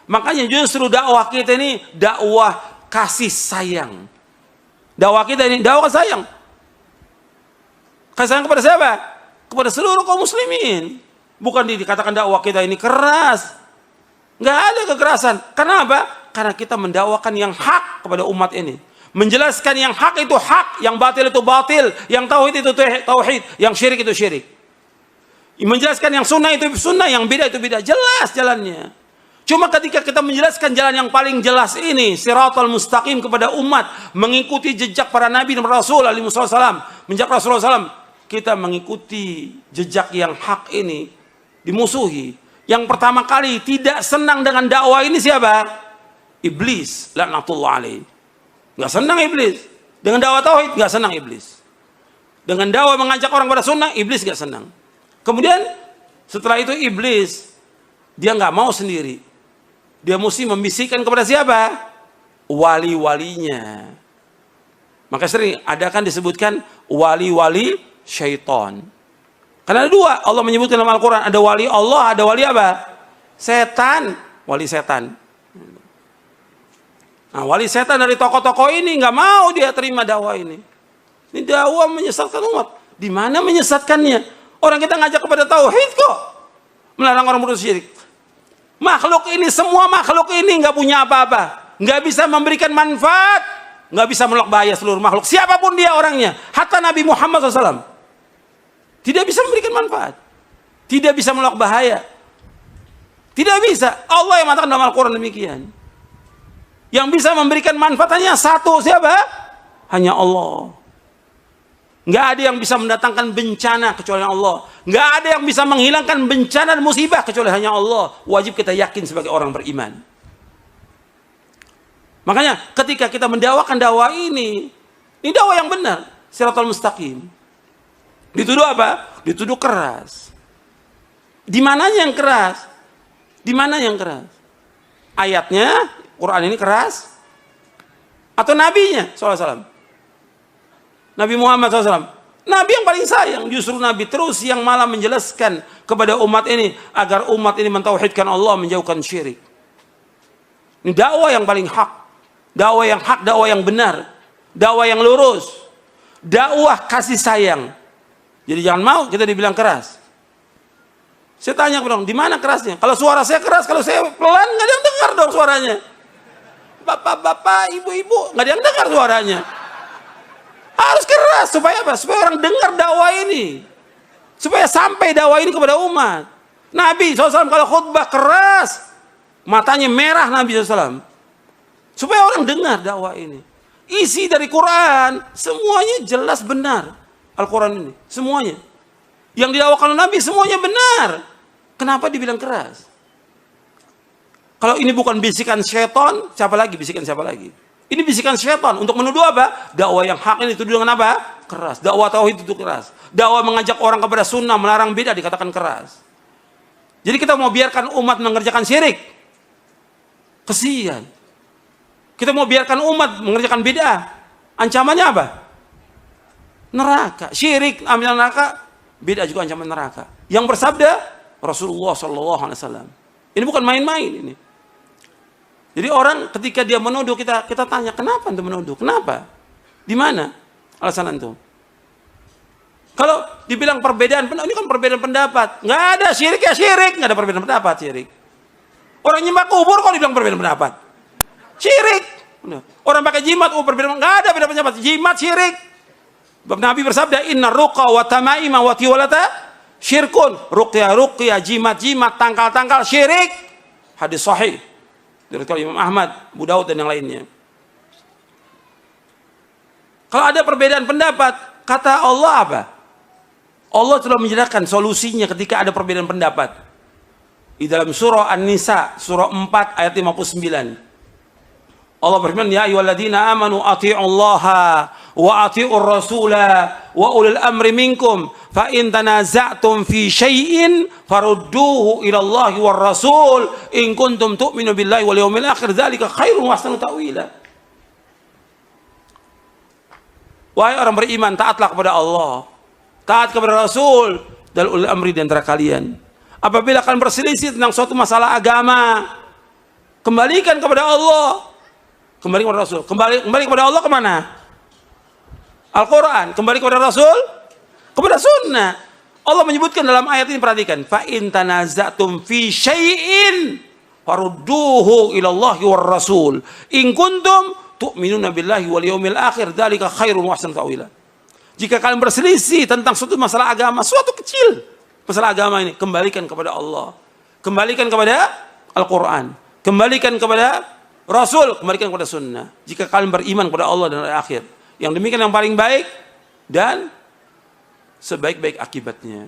Makanya justru dakwah kita ini dakwah kasih sayang. Dakwah kita ini dakwah sayang. Kasih sayang kepada siapa? Kepada seluruh kaum muslimin. Bukan dikatakan dakwah kita ini keras. Nggak ada kekerasan. Kenapa? Karena kita mendakwakan yang hak kepada umat ini. Menjelaskan yang hak itu hak, yang batil itu batil, yang tauhid itu tauhid, yang syirik itu syirik. Menjelaskan yang sunnah itu sunnah, yang bid'ah itu bid'ah. Jelas jalannya. Cuma ketika kita menjelaskan jalan yang paling jelas ini, siratal mustaqim kepada umat, mengikuti jejak para nabi dan rasul alaihi wasallam, menjak Rasulullah SAW, kita mengikuti jejak yang hak ini dimusuhi. Yang pertama kali tidak senang dengan dakwah ini siapa? Iblis, laknatullah alaih. Nggak senang iblis. Dengan dakwah tauhid nggak senang iblis. Dengan dakwah mengajak orang pada sunnah, iblis nggak senang. Kemudian setelah itu iblis dia nggak mau sendiri. Dia mesti membisikkan kepada siapa? Wali-walinya. Maka sering ada kan disebutkan wali-wali syaitan. Karena ada dua, Allah menyebutkan dalam Al-Quran, ada wali Allah, ada wali apa? Setan, wali setan. Nah, wali setan dari tokoh-tokoh ini nggak mau dia terima dakwah ini. Ini dakwah menyesatkan umat. Di mana menyesatkannya? Orang kita ngajak kepada tauhid kok, melarang orang berbuat syirik. Makhluk ini, semua makhluk ini nggak punya apa-apa, nggak bisa memberikan manfaat, nggak bisa menolak bahaya seluruh makhluk. Siapapun dia orangnya, hatta Nabi Muhammad SAW tidak bisa memberikan manfaat, tidak bisa menolak bahaya, tidak bisa. Allah yang mengatakan dalam Al-Quran demikian. Yang bisa memberikan manfaat hanya satu, siapa? Hanya Allah. Nggak ada yang bisa mendatangkan bencana kecuali Allah. Nggak ada yang bisa menghilangkan bencana dan musibah kecuali hanya Allah. Wajib kita yakin sebagai orang beriman. Makanya ketika kita mendakwakan dakwah ini dakwah yang benar, siratal mustaqim. Dituduh apa? Dituduh keras. Di mananya yang keras? Di mana yang keras? Ayatnya, Quran ini keras? Atau nabinya SAW? Nabi Muhammad SAW, Nabi yang paling sayang, justru Nabi terus yang malah menjelaskan kepada umat ini agar umat ini mentauhidkan Allah, menjauhkan syirik. Ini dakwah yang paling hak, dakwah yang benar, dakwah yang lurus, dakwah kasih sayang. Jadi jangan mau kita dibilang keras. Saya tanya dong, di mana kerasnya? Kalau suara saya keras, kalau saya pelan, nggak ada yang dengar dong suaranya. Bapak-bapak, ibu-ibu, nggak ada yang dengar suaranya. Harus keras supaya apa? Supaya orang dengar dakwah ini, supaya sampai dakwah ini kepada umat. Nabi SAW kalau khutbah keras, matanya merah Nabi SAW, supaya orang dengar dakwah ini. Isi dari Quran semuanya jelas benar. Al-Quran ini semuanya yang didakwakan Nabi semuanya benar. Kenapa dibilang keras? Kalau ini bukan bisikan syaitan, siapa lagi bisikan siapa lagi? Ini bisikan syaitan untuk menuduh apa? Dakwah yang hak ini dituduh dengan apa? Keras. Dakwah tauhid itu keras. Dakwah mengajak orang kepada sunnah, melarang bid'ah dikatakan keras. Jadi kita mau biarkan umat mengerjakan syirik? Kesian. Kita mau biarkan umat mengerjakan bid'ah? Ancamannya apa? Neraka. Syirik, ambil neraka. Bid'ah juga ancaman neraka. Yang bersabda Rasulullah SAW. Ini bukan main-main ini. Jadi orang ketika dia menuduh kita tanya, kenapa untuk menuduh? Kenapa? Di mana alasan antum? Kalau dibilang perbedaan, ini kan perbedaan pendapat. Nggak ada syirik ya syirik, nggak ada perbedaan pendapat syirik. Orang nyembah kubur kok dibilang perbedaan pendapat? Syirik. Orang pakai jimat, perbedaan, nggak ada perbedaan pendapat. Jimat syirik. Nabi bersabda, Inna ruqa wa tamaima wa tiwalata syirkun. Ruqyah, jimat, tangkal syirik. Hadis sahih dari Imam Ahmad, Abu Daud dan yang lainnya. Kalau ada perbedaan pendapat, kata Allah apa? Allah telah menjelaskan solusinya ketika ada perbedaan pendapat. Di dalam surah An-Nisa, surah 4 ayat 59. Allah berfirman, ya ayyuhalladzina amanu athi'ullaha wa athi'ur rasula wa ulil amri minkum fa in tanaza'tum fi syai'in farudduhu ila Allahi war rasul in kuntum tu'minu billahi wal yawmil akhir dzalika khairun wa ahsanu ta'wila. Wahai orang beriman, taatlah kepada Allah, taat kepada Rasul dan ulil amri di antara kalian. Apabila kalian berselisih tentang suatu masalah agama, Kembalikan kepada Allah. Kembali kepada Rasul. Kembali kepada Allah kemana? Al-Quran. Kembali kepada Rasul, kepada sunnah. Allah menyebutkan dalam ayat ini, perhatikan, fa in tanaza'tum fi syai'in farudduhu ila Allah war Rasul in kuntum tu'minuna billahi wal yawmil akhir dzalika khairun wa ahsanu ta'wila. Jika kalian berselisih tentang suatu masalah agama, suatu kecil masalah agama ini, kembalikan kepada Allah, kembalikan kepada Al-Quran, kembalikan kepada Rasul, kembalikan kepada sunnah. Jika kalian beriman kepada Allah dan hari akhir, yang demikian yang paling baik dan sebaik-baik akibatnya.